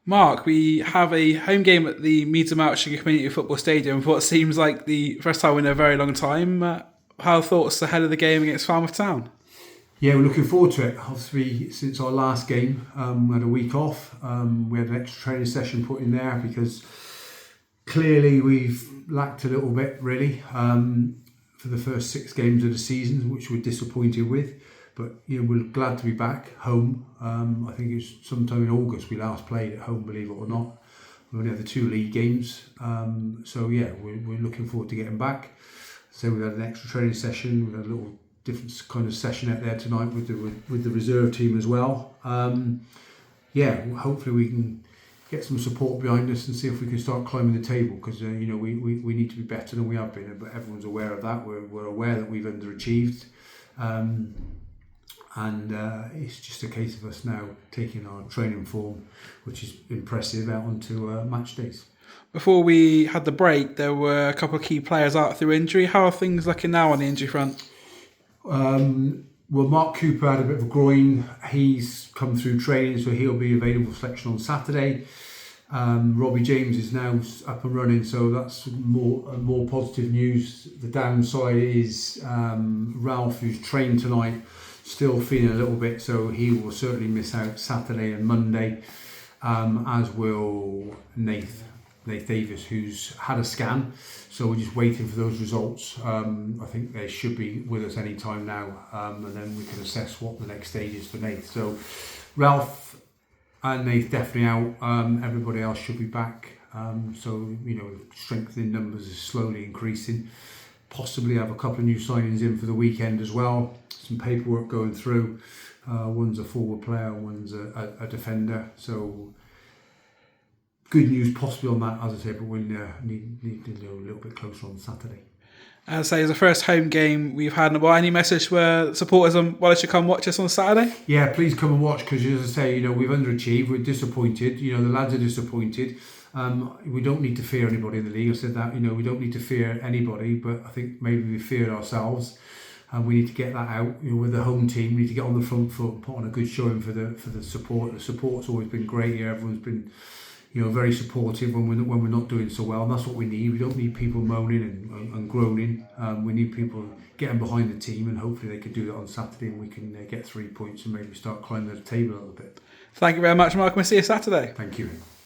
Mark, we have a home game at the Meads and Melksham Community Football Stadium for what seems like the first time in a very long time. How are thoughts ahead of the game against Falmouth Town? Yeah, we're looking forward to it. Obviously, since our last game, we had a week off. We had an extra training session put in there because clearly we've lacked a little bit, really, for the first 6 games of the season, which we're disappointed with. But we're glad to be back home. I think it's sometime in August we last played at home, believe it or not. We only had the 2 league games, so yeah, we're looking forward to getting back. So we had an extra training session. We had a little different kind of session out there tonight with the reserve team as well. Yeah, hopefully we can get some support behind us and see if we can start climbing the table, because we need to be better than we have been, but everyone's aware of that. We're aware that we've underachieved, and it's just a case of us now taking our training form, which is impressive, out onto match days. Before we had the break, there were a couple of key players out through injury. How are things looking now on the injury front? Well, Mark Cooper had a bit of a groin. He's come through training, so he'll be available for selection on Saturday. Robbie James is now up and running, so that's more positive news. The downside is Ralph, who's trained tonight, still feeling a little bit, so he will certainly miss out Saturday and Monday, as will Nath Davis, who's had a scan, so we're just waiting for those results. I think they should be with us any time now, and then we can assess what the next stage is for Nath. So Ralph and Nath definitely out. Everybody else should be back. So strength in numbers is slowly increasing. Possibly have a couple of new signings in for the weekend as well. Some paperwork going through. One's a forward player, one's a defender. So good news possibly on that, as I said, but we need to go a little bit closer on Saturday. As I say, it's the first home game we've had in a while. Any message for supporters on why they should come watch us on Saturday? Yeah, please come and watch, because as I say, we've underachieved, we're disappointed, the lads are disappointed. We don't need to fear anybody in the league. I said that, we don't need to fear anybody, but I think maybe we feared ourselves, and we need to get that out. With the home team, we need to get on the front foot and put on a good showing for the support. The support's always been great here. Everyone's been very supportive when we're not doing so well, and that's what we need. We don't need people moaning and groaning. We need people getting behind the team, and hopefully they can do that on Saturday, and we can get 3 points and maybe start climbing the table a little bit. Thank you very much, Mark. We'll see you Saturday. Thank you.